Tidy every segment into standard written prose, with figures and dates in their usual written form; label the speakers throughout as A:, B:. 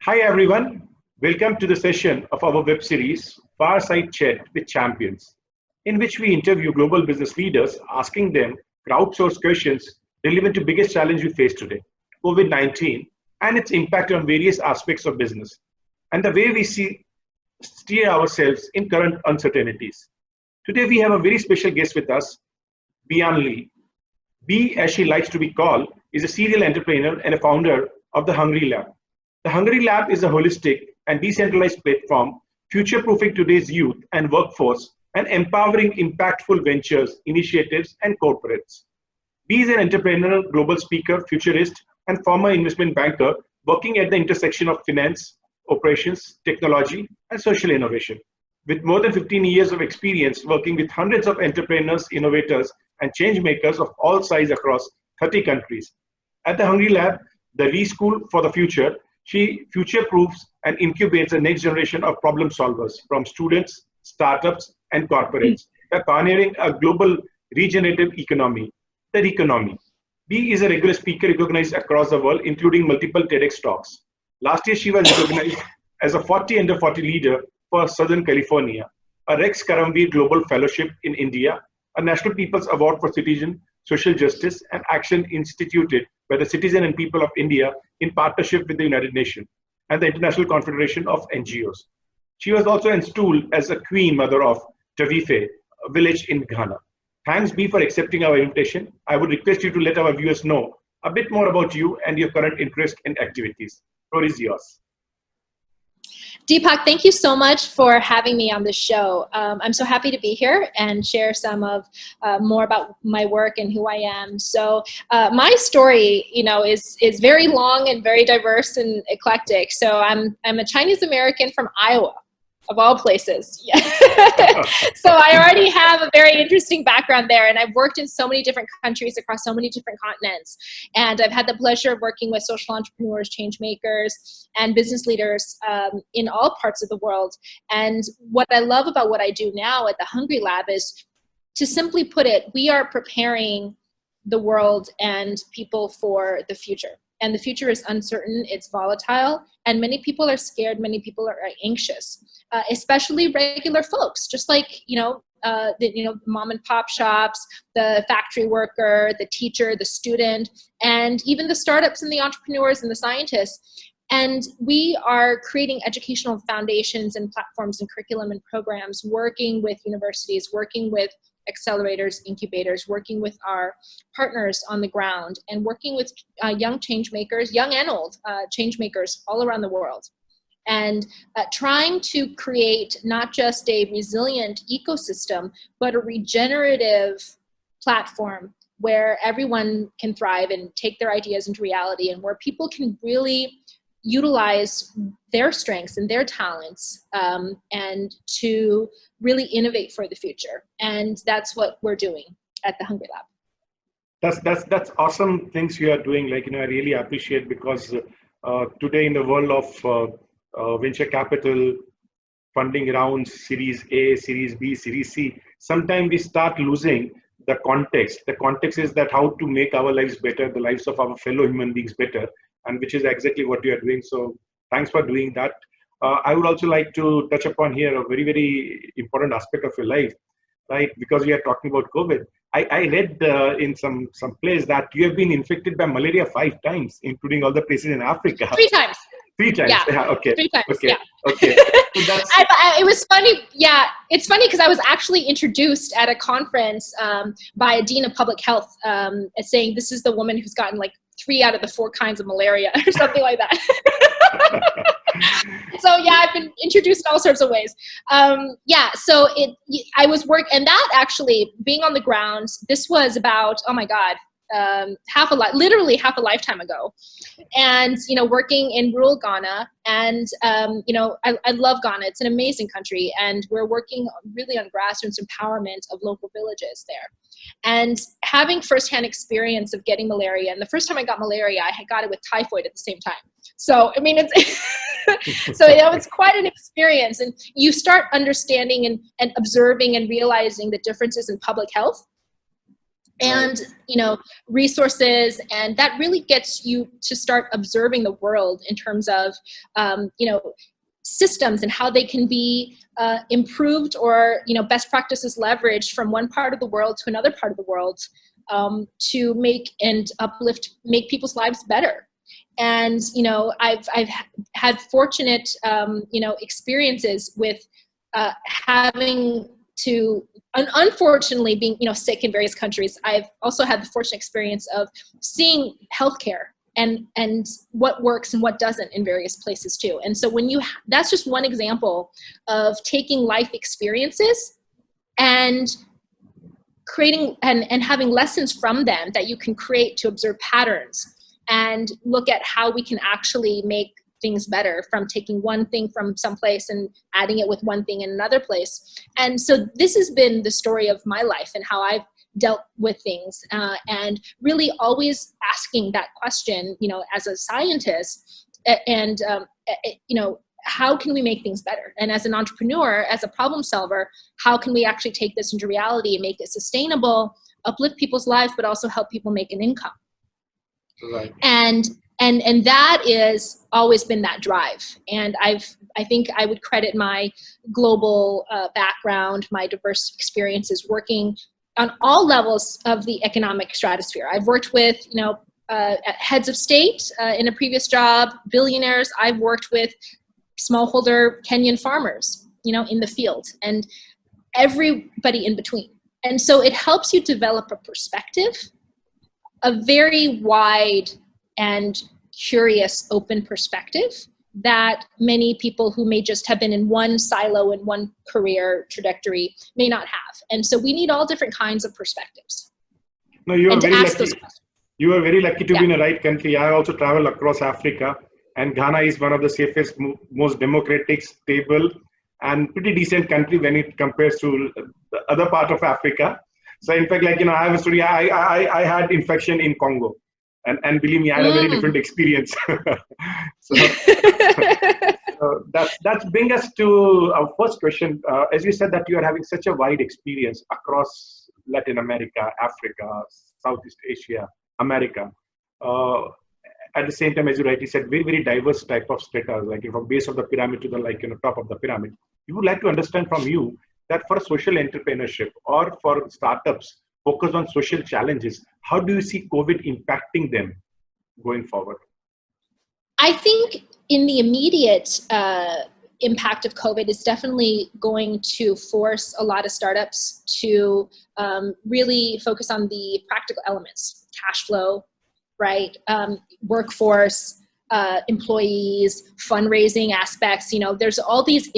A: Hi everyone, welcome to the session of our web series Fireside Chat with Champions, in which we interview global business leaders asking them crowdsourced questions relevant to biggest challenge we face today, COVID-19 and its impact on various aspects of business and the way we steer ourselves in current uncertainties. Today we have a very special guest with us, Bian Li. B, as she likes to be called, is a serial entrepreneur and a founder of the Hungry Lab. The Hungry Lab is a holistic and decentralized platform future-proofing today's youth and workforce and empowering impactful ventures, initiatives, and corporates. B is an entrepreneur, global speaker, futurist, and former investment banker working at the intersection of finance, operations, technology, and social innovation. With more than 15 years of experience working with hundreds of entrepreneurs, innovators, and changemakers of all sizes across 30 countries. At the Hungry Lab, the ReSchool for the future, she future-proofs and incubates the next generation of problem solvers from students, startups, and corporates by pioneering a global regenerative economy, the Reconomy. B is a regular speaker recognized across the world, including multiple TEDx talks. Last year, she was recognized as a 40 under 40 leader for Southern California, a Rex Karamveer Global Fellowship in India, a National People's Award for Citizen, Social Justice and Action instituted by the Citizen and People of India in partnership with the United Nations and the International Confederation of NGOs. She was also installed as a Queen Mother of Tavife, a village in Ghana. Thanks, B, for accepting our invitation. I would request you to let our viewers know a bit more about you and your current interest and activities. The floor is yours.
B: Deepak, thank you so much for having me on this show. I'm so happy to be here and share some of more about my work and who I am. So my story, is very long and very diverse and eclectic. So I'm a Chinese American from Iowa, of all places. So I already have a very interesting background there, and I've worked in so many different countries across so many different continents. And I've had the pleasure of working with social entrepreneurs, change makers, and business leaders in all parts of the world. And what I love about what I do now at the Hungry Lab is, to simply put it, we are preparing the world and people for the future. And the future is uncertain, it's volatile, and many people are scared, many people are anxious, especially regular folks, just like, the mom and pop shops, the factory worker, the teacher, the student, and even the startups and the entrepreneurs and the scientists. And we are creating educational foundations and platforms and curriculum and programs, working with universities, working with accelerators, incubators, working with our partners on the ground, and working with young change makers, young and old change makers all around the world. And trying to create not just a resilient ecosystem, but a regenerative platform where everyone can thrive and take their ideas into reality, and where people can really utilize their strengths and their talents and to really innovate for the future. And that's what we're doing at the Hungry Lab.
A: That's awesome things you are doing. I really appreciate, because today in the world of venture capital, funding rounds, Series A, Series B, Series C, sometimes we start losing the context. The context is that how to make our lives better, the lives of our fellow human beings better, and which is exactly what you are doing. So thanks for doing that. I would also like to touch upon here a very, very important aspect of your life, right? Because we are talking about COVID. I read in some place that you have been infected by malaria 5 times, including all the places in Africa.
B: 3 times.
A: 3 times.
B: Yeah.
A: Okay.
B: 3 times.
A: Okay.
B: Yeah.
A: Okay. So that's...
B: it was funny. Yeah, it's funny because I was actually introduced at a conference by a dean of public health saying, this is the woman who's gotten like 3 out of the 4 kinds of malaria or something like that. So yeah, I've been introduced in all sorts of ways. So I was and that actually being on the ground, this was about, oh my God, literally half a lifetime ago. And, working in rural Ghana, and, I love Ghana. It's an amazing country, and we're working really on grassroots empowerment of local villages there. And having firsthand experience of getting malaria, and the first time I got malaria, I had got it with typhoid at the same time. So, I mean, it's, it's quite an experience, and you start understanding and observing and realizing the differences in public health and resources, and that really gets you to start observing the world in terms of systems and how they can be improved, or best practices leveraged from one part of the world to another part of the world, to make and make people's lives better. And I've had fortunate experiences with having to, unfortunately, being sick in various countries. I've also had the fortunate experience of seeing healthcare and what works and what doesn't in various places too. And so that's just one example of taking life experiences and creating and having lessons from them that you can create to observe patterns and look at how we can actually make things better from taking one thing from someplace and adding it with one thing in another place. And so this has been the story of my life and how I've dealt with things, and really always asking that question, as a scientist, and how can we make things better? And as an entrepreneur, as a problem solver, how can we actually take this into reality and make it sustainable, uplift people's lives, but also help people make an income?
A: Right.
B: And that is always been that drive. And I think I would credit my global background, my diverse experiences working on all levels of the economic stratosphere. I've worked with, heads of state in a previous job, billionaires. I've worked with smallholder Kenyan farmers, in the field, and everybody in between. And so it helps you develop a perspective, a very wide and curious, open perspective that many people who may just have been in one silo in one career trajectory may not have. And so we need all different kinds of perspectives.
A: No, you are
B: and to
A: very
B: ask
A: lucky.
B: those questions.
A: You are very lucky to be in the right country. I also travel across Africa, and Ghana is one of the safest, most democratic, stable, and pretty decent country when it compares to the other part of Africa. So in fact, I have a story. I had infection in Congo. And believe me, I had a very different experience. So that brings us to our first question. As you said that you are having such a wide experience across Latin America, Africa, Southeast Asia, America. At the same time, as you rightly said, very, very diverse type of strata, from base of the pyramid to the top of the pyramid. We would like to understand from you that for social entrepreneurship or for startups focused on social challenges, how do you see COVID impacting them going forward?
B: I think in the immediate impact of COVID is definitely going to force a lot of startups to really focus on the practical elements, cash flow, right? Workforce, employees, fundraising aspects. There's all these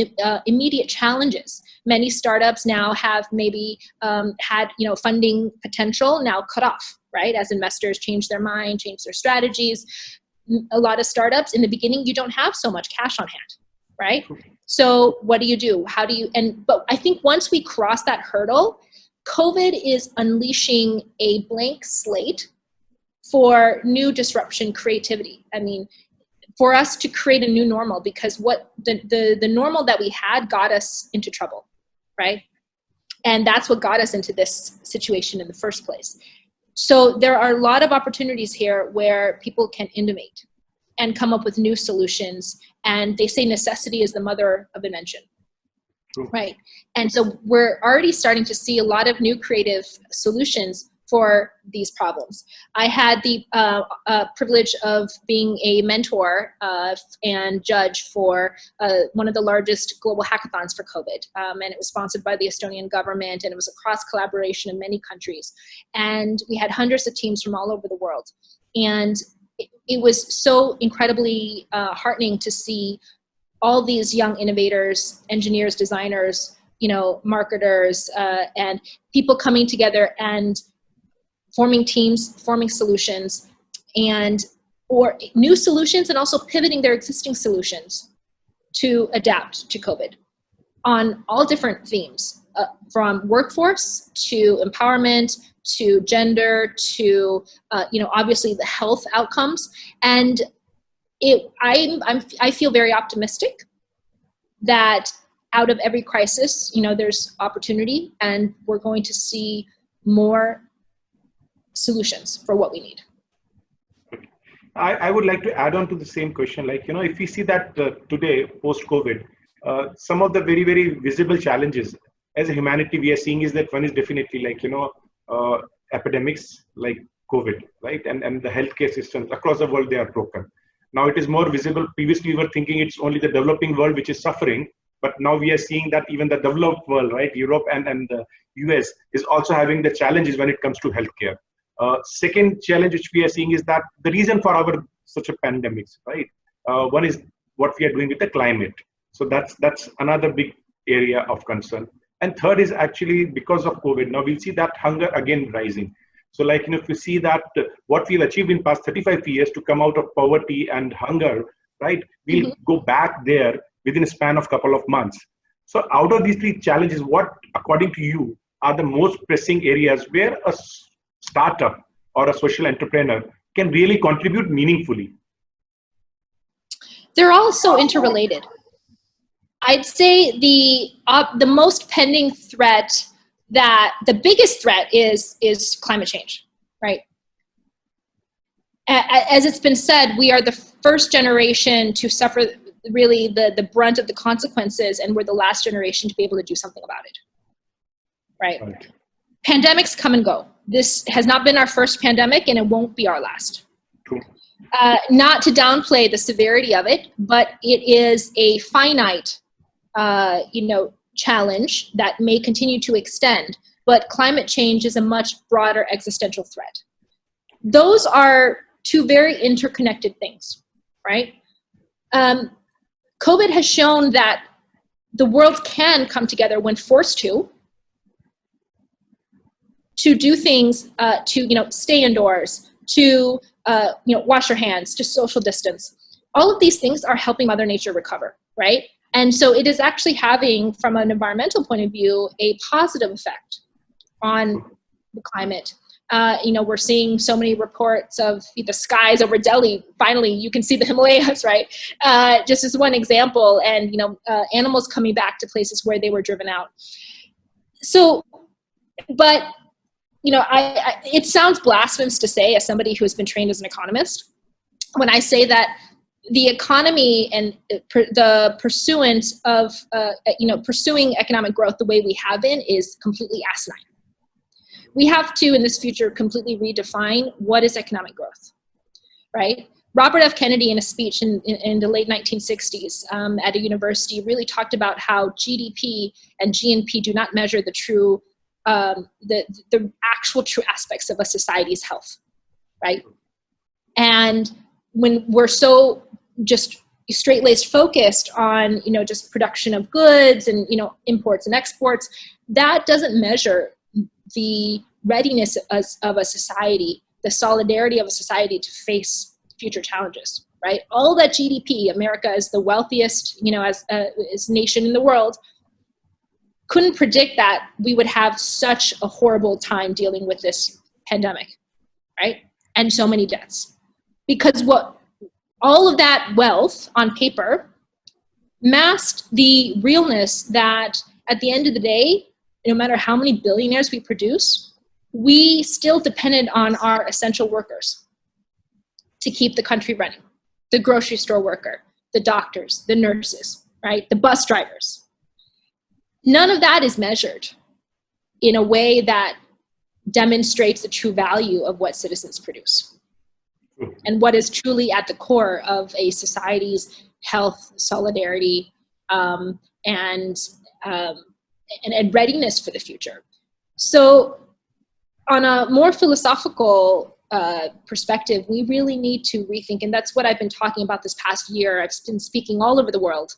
B: immediate challenges. Many startups now have maybe had funding potential now cut off, right? As investors change their mind, change their strategies. A lot of startups in the beginning, you don't have so much cash on hand, right? So what do? But I think once we cross that hurdle, COVID is unleashing a blank slate for new disruption, creativity. I mean, for us to create a new normal, because what the normal that we had got us into trouble, right? And that's what got us into this situation in the first place. So there are a lot of opportunities here where people can innovate and come up with new solutions. And they say necessity is the mother of invention, right? And so we're already starting to see a lot of new creative solutions for these problems. I had the privilege of being a mentor and judge for one of the largest global hackathons for COVID. And it was sponsored by the Estonian government, and it was a cross collaboration in many countries. And we had hundreds of teams from all over the world. And it was so incredibly heartening to see all these young innovators, engineers, designers, marketers, and people coming together and forming teams, forming solutions, or new solutions, and also pivoting their existing solutions to adapt to COVID on all different themes, from workforce to empowerment to gender to obviously the health outcomes. And I feel very optimistic that out of every crisis, there's opportunity, and we're going to see more solutions for what we need.
A: I would like to add on to the same question. Like, if we see that today, post-COVID, some of the very, very visible challenges as a humanity we are seeing is that one is definitely like, epidemics like COVID, right? And the healthcare systems across the world, they are broken. Now it is more visible. Previously, we were thinking it's only the developing world which is suffering. But now we are seeing that even the developed world, right, Europe and the US is also having the challenges when it comes to healthcare. Second challenge which we are seeing is that the reason for our such a pandemics, right? One is what we are doing with the climate. So that's another big area of concern. And third is actually because of COVID. Now we'll see that hunger again rising. So like, if we see that what we've achieved in past 35 years to come out of poverty and hunger, right? We'll go back there within a span of couple of months. So out of these three challenges, what, according to you, are the most pressing areas where a startup or a social entrepreneur can really contribute meaningfully?
B: They're all so interrelated. I'd say the most pending threat, that the biggest threat is climate change, right? As it's been said, we are the first generation to suffer really the brunt of the consequences, and we're the last generation to be able to do something about it, right? Pandemics come and go. This has not been our first pandemic, and it won't be our last.
A: True.
B: Not to downplay the severity of it, but it is a finite, challenge that may continue to extend. But climate change is a much broader existential threat. Those are two very interconnected things, right? COVID has shown that the world can come together when forced to do things, to stay indoors, to wash your hands, to social distance. All of these things are helping Mother Nature recover, right? And so it is actually having, from an environmental point of view, a positive effect on the climate. We're seeing so many reports of the skies over Delhi. Finally, you can see the Himalayas, right? Just as one example, and animals coming back to places where they were driven out. So, but it sounds blasphemous to say, as somebody who has been trained as an economist, when I say that the economy and the pursuant of pursuing economic growth the way we have been is completely asinine. We have to, in this future, completely redefine what is economic growth, right? Robert F. Kennedy, in a speech in the late 1960s at a university, really talked about how GDP and GNP do not measure the true, the actual true aspects of a society's health, right? And when we're so just straight-laced focused on, just production of goods and, imports and exports, that doesn't measure the readiness of a society, the solidarity of a society to face future challenges, right? All that GDP, America is the wealthiest, as nation in the world, couldn't predict that we would have such a horrible time dealing with this pandemic, right? And so many deaths. Because all of that wealth on paper masked the realness that at the end of the day, no matter how many billionaires we produce, we still depended on our essential workers to keep the country running. The grocery store worker, the doctors, the nurses, right? The bus drivers. None of that is measured in a way that demonstrates the true value of what citizens produce and what is truly at the core of a society's health, solidarity, and readiness for the future. So on a more philosophical perspective, we really need to rethink, and that's what I've been talking about this past year. I've been speaking all over the world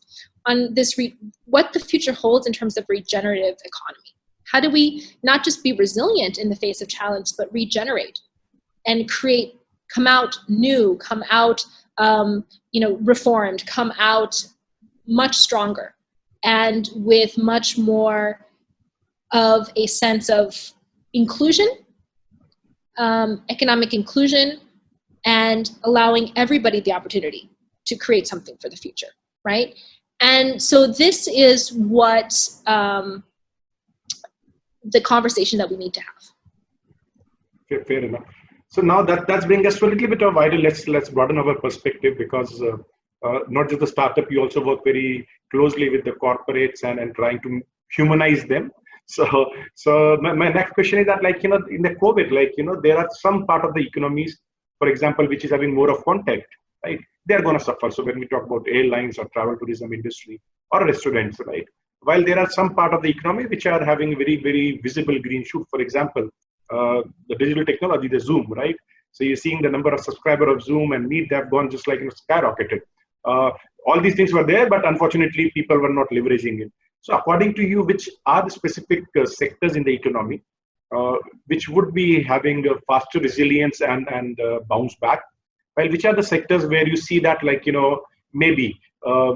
B: on this, what the future holds in terms of regenerative economy. How do we not just be resilient in the face of challenge, but regenerate and come out new, come out reformed, come out much stronger, and with much more of a sense of inclusion, economic inclusion, and allowing everybody the opportunity to create something for the future, right? And so this is what the conversation that we need to have.
A: Fair enough. So now that's bringing us to a little bit of wider. Let's broaden our perspective, because not just the startup, you also work very closely with the corporates and trying to humanize them. So my next question is that, like, in the COVID, like, there are some part of the economies, for example, which is having more of contact, right? They're going to suffer. So when we talk about airlines or travel tourism industry or restaurants, right? While there are some part of the economy which are having very, very visible green shoot, for example, the digital technology, the Zoom, right? So you're seeing the number of subscribers of Zoom and Meet, they have gone just like skyrocketed. All these things were there, but unfortunately, people were not leveraging it. So according to you, which are the specific sectors in the economy which would be having a faster resilience and bounce back? While which are the sectors where you see that, like, maybe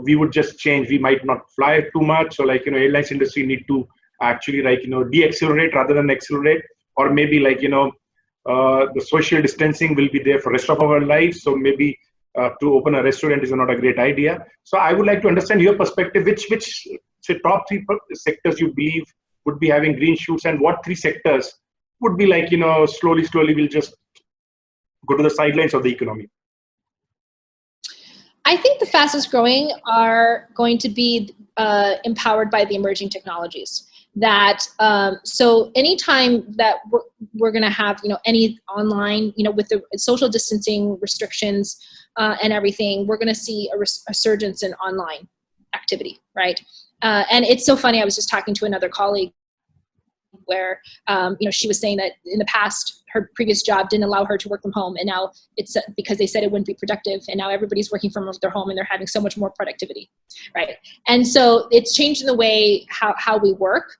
A: we would just change, we might not fly too much, or like, airlines industry need to actually, like, de-accelerate rather than accelerate, or maybe, like, the social distancing will be there for rest of our lives, so maybe to open a restaurant is not a great idea. So I would like to understand your perspective, which say top three sectors you believe would be having green shoots, and what three sectors would be, like, slowly will just go to the sidelines of the economy?
B: I think the fastest growing are going to be empowered by the emerging technologies. That so anytime that we're going to have any online, with the social distancing restrictions and everything, we're going to see a resurgence in online activity, right? And it's so funny. I was just talking to another colleague where she was saying that in the past her previous job didn't allow her to work from home, and now it's because they said it wouldn't be productive, and now everybody's working from their home and they're having so much more productivity, right? And so it's changing the way how we work.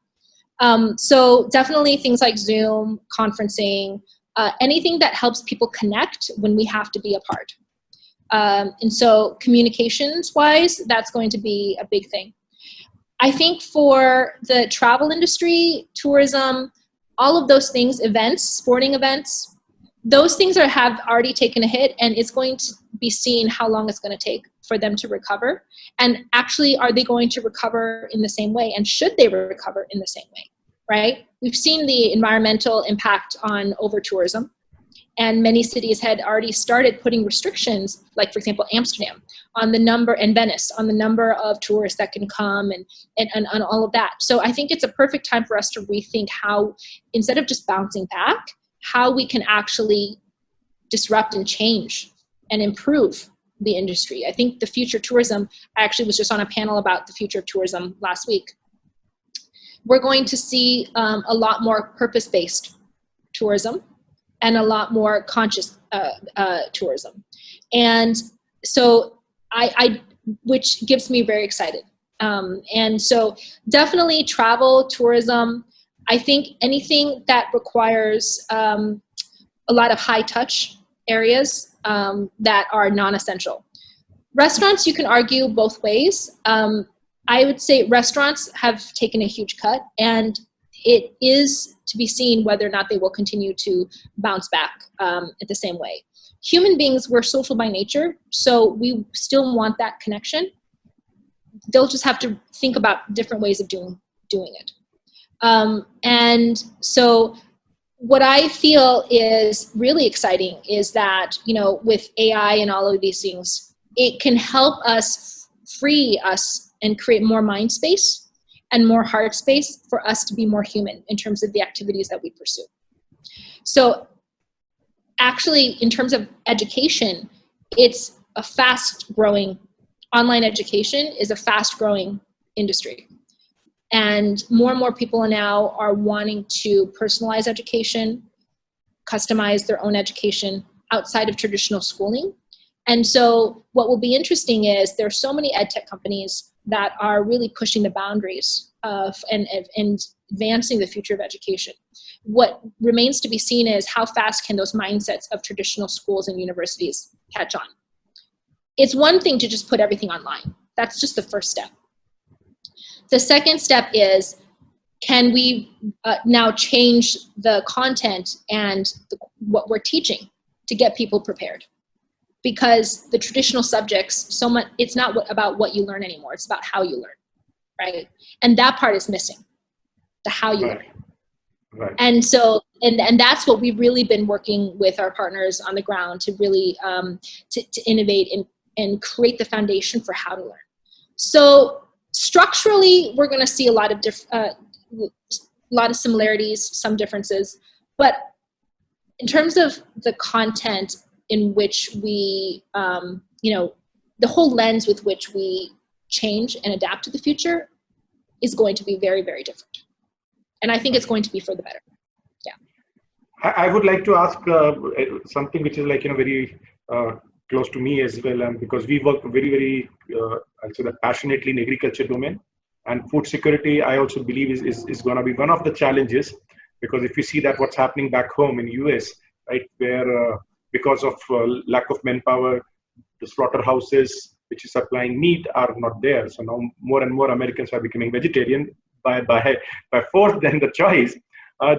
B: So definitely things like Zoom, conferencing, anything that helps people connect when we have to be apart. And so communications wise, that's going to be a big thing. I think for the travel industry, tourism, all of those things, events, sporting events, those things have already taken a hit, and it's going to be seen how long it's going to take for them to recover. And actually, are they going to recover in the same way? And should they recover in the same way, right? We've seen the environmental impact on over-tourism, and many cities had already started putting restrictions, like, for example, Amsterdam, on the number, and Venice, on the number of tourists that can come and all of that. So I think it's a perfect time for us to rethink how, instead of just bouncing back, how we can actually disrupt and change and improve the industry. I think the future tourism, I actually was just on a panel about the future of tourism last week. We're going to see a lot more purpose-based tourism and a lot more conscious tourism. And so which gets me very excited. And so definitely travel, tourism. I think anything that requires a lot of high touch areas that are non-essential. Restaurants, you can argue both ways. I would say restaurants have taken a huge cut, and it is to be seen whether or not they will continue to bounce back at the same way. Human beings, we're social by nature, so we still want that connection. They'll just have to think about different ways of doing it. And so what I feel is really exciting is that, with AI and all of these things, it can help us free us and create more mind space and more heart space for us to be more human in terms of the activities that we pursue. So actually, in terms of education, it's a fast-growing, online education is a fast-growing industry. And more people now are wanting to personalize education, customize their own education outside of traditional schooling. And so what will be interesting is there are so many ed tech companies that are really pushing the boundaries of and advancing the future of education. What remains to be seen is how fast can those mindsets of traditional schools and universities catch on. It's one thing to just put everything online. That's just the first step. The second step is, can we now change the content and what we're teaching to get people prepared? Because the traditional subjects, so much, it's not about what you learn anymore. It's about how you learn, right? And that part is missing, the how you learn.
A: Right.
B: And so and that's what we've really been working with our partners on the ground to really to innovate and create the foundation for how to learn. So structurally, we're going to see a lot of similarities, some differences, but in terms of the content in which we, the whole lens with which we change and adapt to the future is going to be very, very different. And I think it's going to be for the better. Yeah.
A: I would like to ask something which is very close to me as well, because we work very, very, I'd say that passionately in agriculture domain, and food security, I also believe is going to be one of the challenges, because if you see that what's happening back home in US, right, where because of lack of manpower, the slaughterhouses which is supplying meat are not there. So now more and more Americans are becoming vegetarian by force than the choice.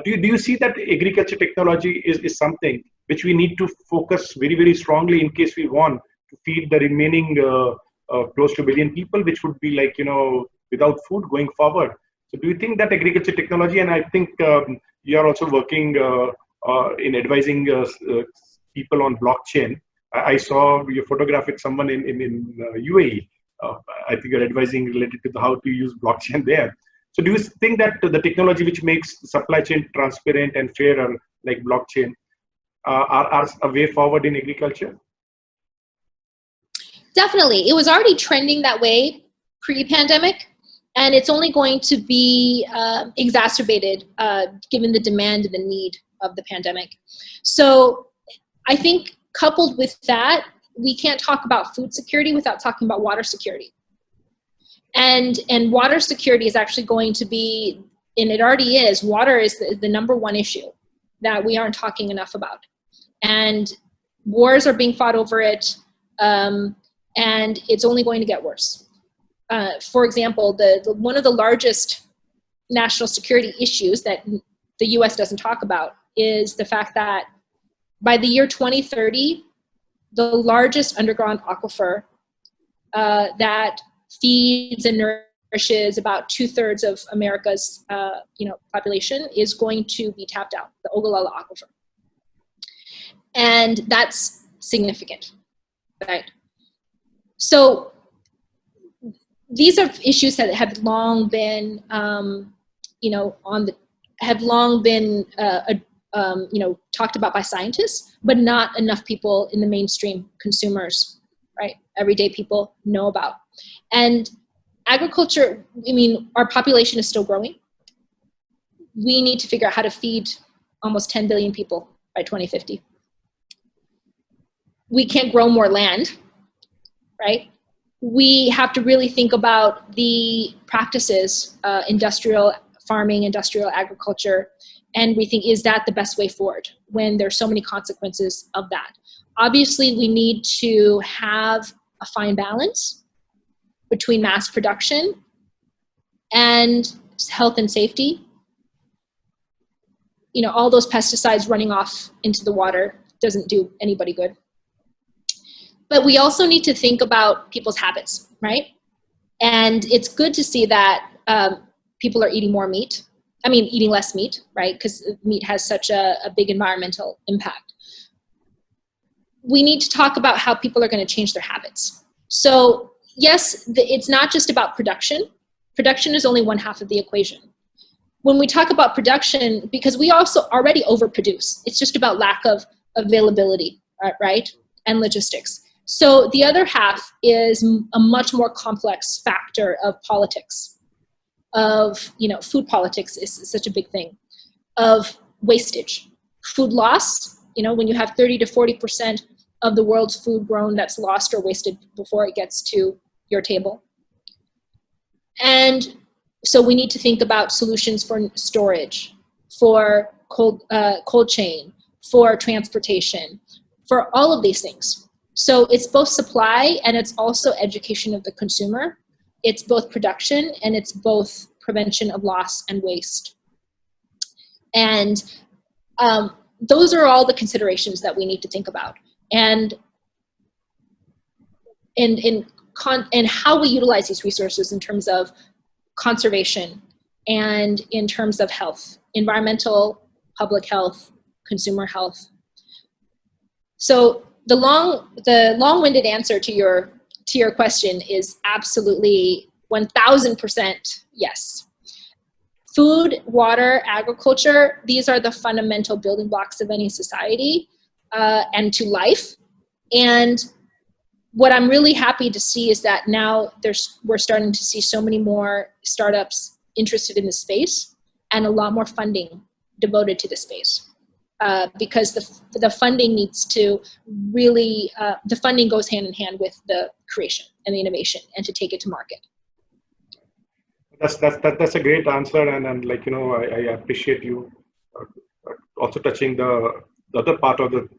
A: Do you see that agriculture technology is something which we need to focus very, very strongly in case we want to feed the remaining close to 1 billion people, which would be without food going forward? So do you think that agriculture technology, and I think you are also working in advising people on blockchain. I saw your photograph with someone in UAE. I think you're advising related to how to use blockchain there. So do you think that the technology which makes supply chain transparent and fairer, like blockchain, are a way forward in agriculture?
B: Definitely. It was already trending that way pre-pandemic, and it's only going to be exacerbated given the demand and the need of the pandemic. So I think coupled with that, we can't talk about food security without talking about water security. And water security is actually going to be, and it already is, water is the number one issue that we aren't talking enough about. And wars are being fought over it, and it's only going to get worse. For example, one of the largest national security issues that the US doesn't talk about is the fact that by the year 2030, the largest underground aquifer that feeds and nourishes about 2/3 of America's population is going to be tapped out, the Ogallala Aquifer. And that's significant, right? So these are issues that have long been, talked about by scientists, but not enough people in the mainstream consumers, right? Everyday people know about. And agriculture, our population is still growing. We need to figure out how to feed almost 10 billion people by 2050. We can't grow more land, right? We have to really think about the practices, industrial farming, industrial agriculture, and we think, is that the best way forward when there's so many consequences of that? Obviously, we need to have a fine balance between mass production and health and safety. All those pesticides running off into the water doesn't do anybody good. But we also need to think about people's habits, right? And it's good to see that people are eating more meat. Eating less meat, right? Because meat has such a big environmental impact. We need to talk about how people are going to change their habits. So yes, it's not just about production. Production is only one half of the equation. When we talk about production, because we also already overproduce, it's just about lack of availability, right? And logistics. So the other half is a much more complex factor of politics. Of, food politics is such a big thing, of wastage, food loss, when you have 30 to 40% of the world's food grown that's lost or wasted before it gets to your table. And so we need to think about solutions for storage, for cold chain, for transportation, for all of these things. So it's both supply and it's also education of the consumer. It's both production and it's both prevention of loss and waste. And those are all the considerations that we need to think about. And how we utilize these resources in terms of conservation and in terms of health, environmental public health, consumer health. So the long-winded answer to your question is absolutely 1000% yes. Food, water, agriculture, these are the fundamental building blocks of any society and to life. And what I'm really happy to see is that now we're starting to see so many more startups interested in the space and a lot more funding devoted to the space. Because the funding needs to really, the funding goes hand in hand with the creation and the innovation and to take it to market.
A: That's a great answer, and like, I appreciate you also touching the other part of the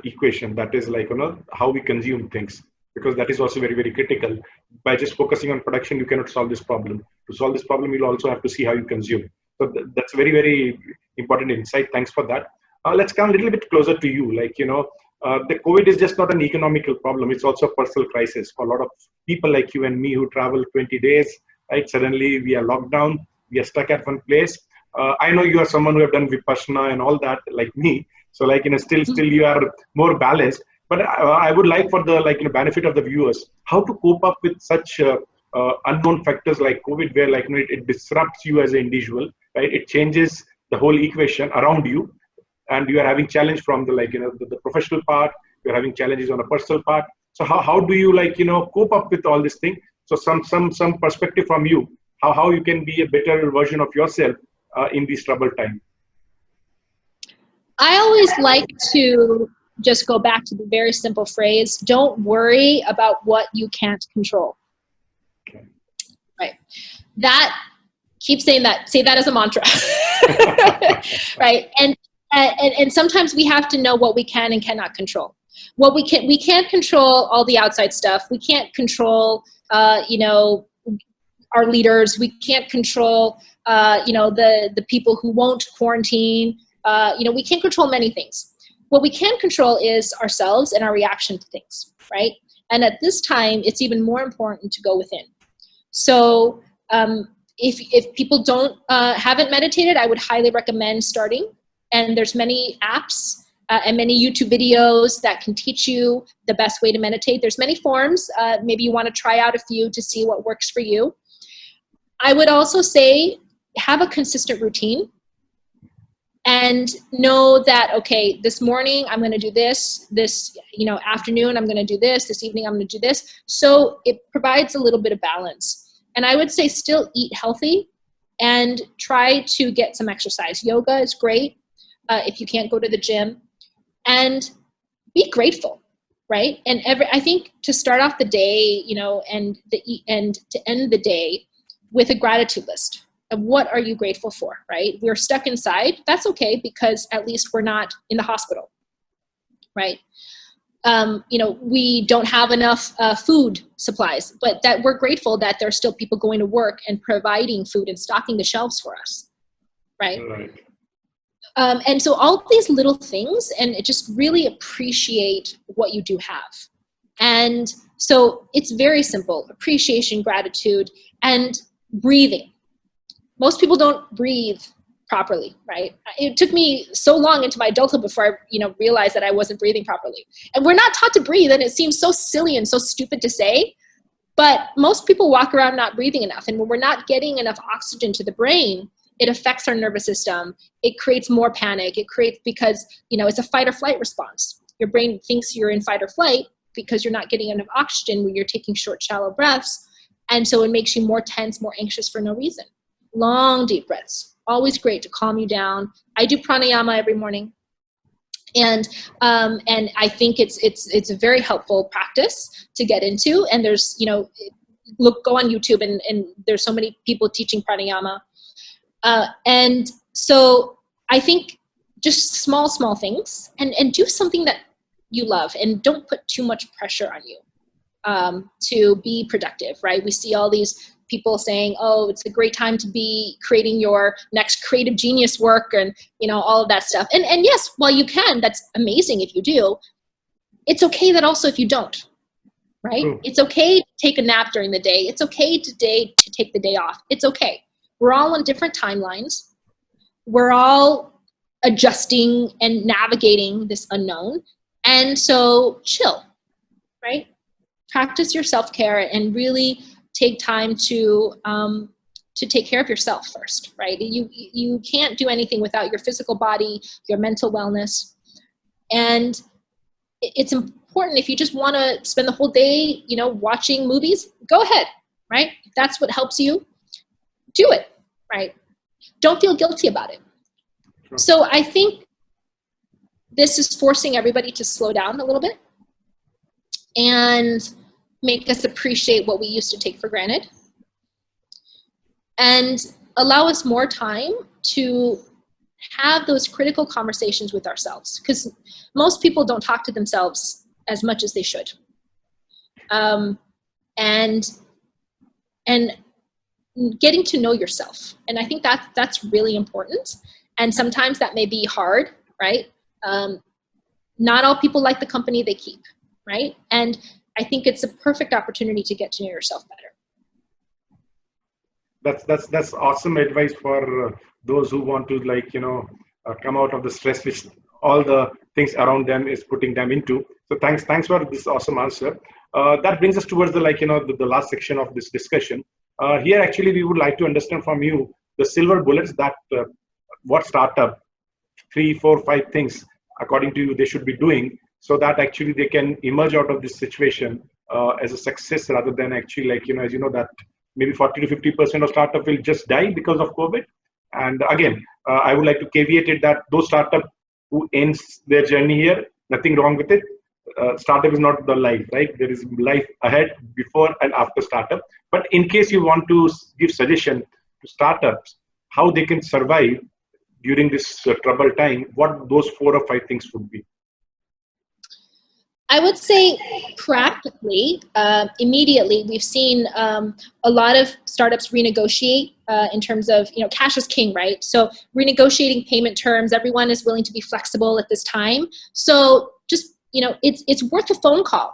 A: equation, that is like, how we consume things, because that is also very, very critical. By just focusing on production, you cannot solve this problem. To solve this problem, you'll also have to see how you consume. So that's very, very important insight. Thanks for that. Let's come a little bit closer to you. Like, the COVID is just not an economical problem. It's also a personal crisis for a lot of people like you and me who travel 20 days, right? Suddenly we are locked down. We are stuck at one place. I know you are someone who have done Vipassana and all that, like me. So like, still you are more balanced. But I would like for the benefit of the viewers, how to cope up with such unknown factors like COVID, where like it disrupts you as an individual, right? It changes the whole equation around you, and you are having challenge from the the professional part. You're having challenges on a personal part. So how do you cope up with all this thing? So some perspective from you, how you can be a better version of yourself in these troubled time.
B: I always like to just go back to the very simple phrase, don't worry about what you can't control.
A: Okay.
B: Right. Keep saying that, say that as a mantra. Right. And sometimes we have to know what we can and cannot control. What we can't control all the outside stuff. We can't control, our leaders. We can't control, the people who won't quarantine. We can't control many things. What we can control is ourselves and our reaction to things, right? And at this time, it's even more important to go within. So if people haven't meditated, I would highly recommend starting. And there's many apps and many YouTube videos that can teach you the best way to meditate. There's many forms. Maybe you want to try out a few to see what works for you. I would also say have a consistent routine. And know that, okay, this morning I'm going to do this afternoon I'm going to do this evening I'm going to do this. So it provides a little bit of balance. And I would say still eat healthy and try to get some exercise. Yoga is great if you can't go to the gym. And be grateful, right? And I think to start off the day, and to end the day with a gratitude list. Of what are you grateful for, right? We're stuck inside. That's okay, because at least we're not in the hospital, right? We don't have enough food supplies, but that we're grateful that there are still people going to work and providing food and stocking the shelves for us, right?
A: Right.
B: And so all these little things, and just really appreciate what you do have. And so it's very simple: appreciation, gratitude, and breathing. Most people don't breathe properly, right? It took me so long into my adulthood before I, realized that I wasn't breathing properly. And we're not taught to breathe, and it seems so silly and so stupid to say, but most people walk around not breathing enough. And when we're not getting enough oxygen to the brain, it affects our nervous system. It creates more panic. Because, it's a fight or flight response. Your brain thinks you're in fight or flight because you're not getting enough oxygen when you're taking short, shallow breaths. And so it makes you more tense, more anxious for no reason. Long, deep breaths. Always great to calm you down. I do pranayama every morning. And I think it's a very helpful practice to get into. And there's, go on YouTube and there's so many people teaching pranayama. And so I think just small things and do something that you love, and don't put too much pressure on you to be productive, right? We see all these people saying, oh, it's a great time to be creating your next creative genius work and, all of that stuff. And yes, while you can, that's amazing if you do. It's okay that also if you don't, right? It's okay to take a nap during the day. It's okay today to take the day off. It's okay. We're all on different timelines. We're all adjusting and navigating this unknown. And so chill, right? Practice your self-care and really take time to take care of yourself first, right? You can't do anything without your physical body, your mental wellness. And it's important, if you just want to spend the whole day, watching movies, go ahead, right? If that's what helps you, do it, right? Don't feel guilty about it.
A: Sure.
B: So I think this is forcing everybody to slow down a little bit and make us appreciate what we used to take for granted, and allow us more time to have those critical conversations with ourselves, because most people don't talk to themselves as much as they should. And getting to know yourself. And I think that's really important. And sometimes that may be hard, right? Not all people like the company they keep, right? And I think it's a perfect opportunity to get to know yourself better.
A: That's awesome advice for those who want to come out of the stress which all the things around them is putting them into. So thanks for this awesome answer. That brings us towards the last section of this discussion. Here actually we would like to understand from you the silver bullets that what startup 3, 4, 5 things according to you they should be doing, so that actually they can emerge out of this situation as a success, rather than actually as that maybe 40 to 50% of startup will just die because of COVID. And again, I would like to caveat it that those startup who ends their journey here, nothing wrong with it. Startup is not the life, right? There is life ahead, before and after startup. But in case you want to give suggestion to startups how they can survive during this troubled time, what those 4 or 5 things would be?
B: I would say practically, immediately, we've seen a lot of startups renegotiate in terms of, cash is king, right? So renegotiating payment terms, everyone is willing to be flexible at this time. So just, it's worth a phone call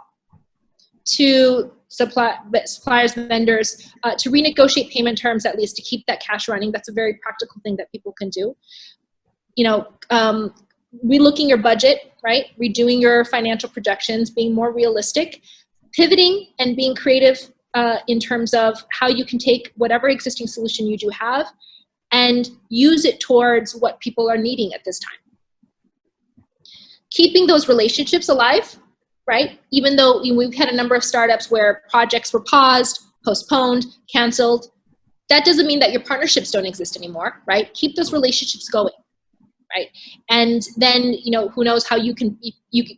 B: to suppliers, vendors, to renegotiate payment terms, at least to keep that cash running. That's a very practical thing that people can do. Relooking your budget, right? Redoing your financial projections, being more realistic, pivoting and being creative in terms of how you can take whatever existing solution you do have and use it towards what people are needing at this time. Keeping those relationships alive, right? Even though we've had a number of startups where projects were paused, postponed, canceled, that doesn't mean that your partnerships don't exist anymore, right? Keep those relationships going. Right. And then, who knows how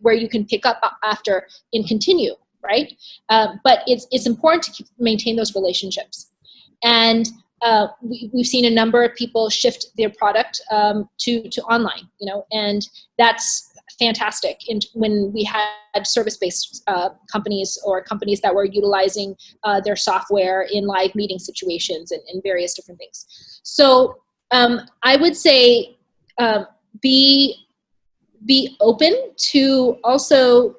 B: where you can pick up after and continue. Right. But it's important to maintain those relationships. And we've seen a number of people shift their product to online, and that's fantastic. And when we had service-based companies or companies that were utilizing their software in live meeting situations and various different things. So I would say, be open to also,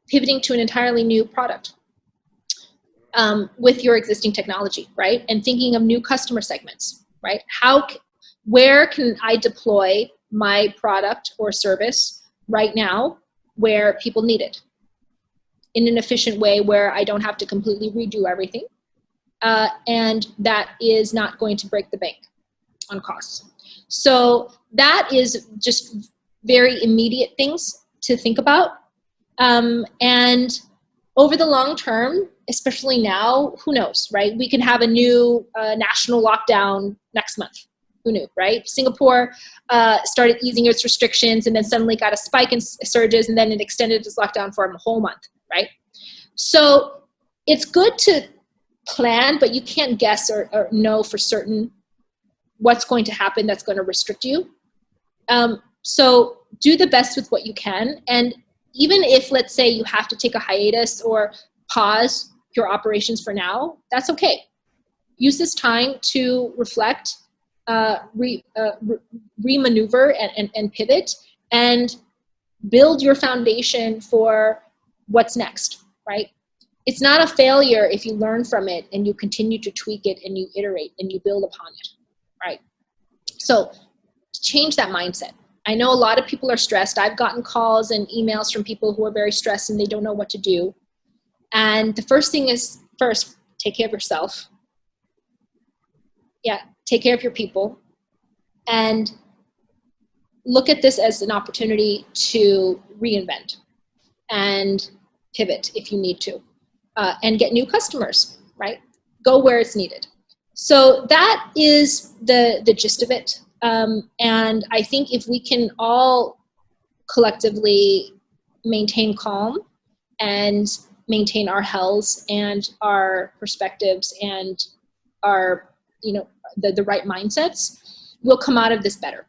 B: pivoting to an entirely new product with your existing technology, right? And thinking of new customer segments, right? Where can I deploy my product or service right now where people need it in an efficient way where I don't have to completely redo everything, and that is not going to break the bank on costs. So that is just very immediate things to think about. And over the long term, especially now, who knows, right? We can have a new national lockdown next month. Who knew, right? Singapore started easing its restrictions and then suddenly got a spike in surges, and then it extended its lockdown for a whole month, right? So it's good to plan, but you can't guess or know for certain what's going to happen that's going to restrict you. So do the best with what you can. And even if, let's say, you have to take a hiatus or pause your operations for now, that's okay. Use this time to reflect, remaneuver and pivot, and build your foundation for what's next, right? It's not a failure if you learn from it and you continue to tweak it and you iterate and you build upon it, right? So change that mindset. I know a lot of people are stressed. I've gotten calls and emails from people who are very stressed and they don't know what to do. And the first thing is, first, take care of yourself. Yeah, take care of your people. And look at this as an opportunity to reinvent and pivot if you need to, and get new customers, right? Go where it's needed. So that is the gist of it. And I think if we can all collectively maintain calm and maintain our health and our perspectives and our, the right mindsets, we'll come out of this better.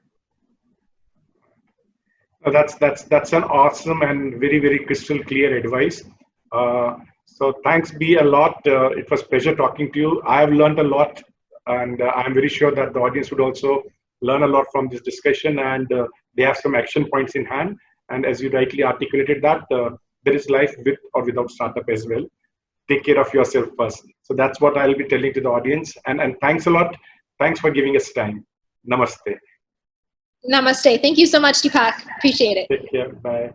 A: That's an awesome and very, very crystal clear advice. So thanks, B, a lot. It was a pleasure talking to you. I have learned a lot, and I'm very sure that the audience would also learn a lot from this discussion, and they have some action points in hand. And as you rightly articulated that, there is life with or without startup as well. Take care of yourself first. So that's what I'll be telling to the audience. And thanks a lot. Thanks for giving us time. Namaste.
B: Namaste. Thank you so much, Deepak. Appreciate it.
A: Take care. Bye.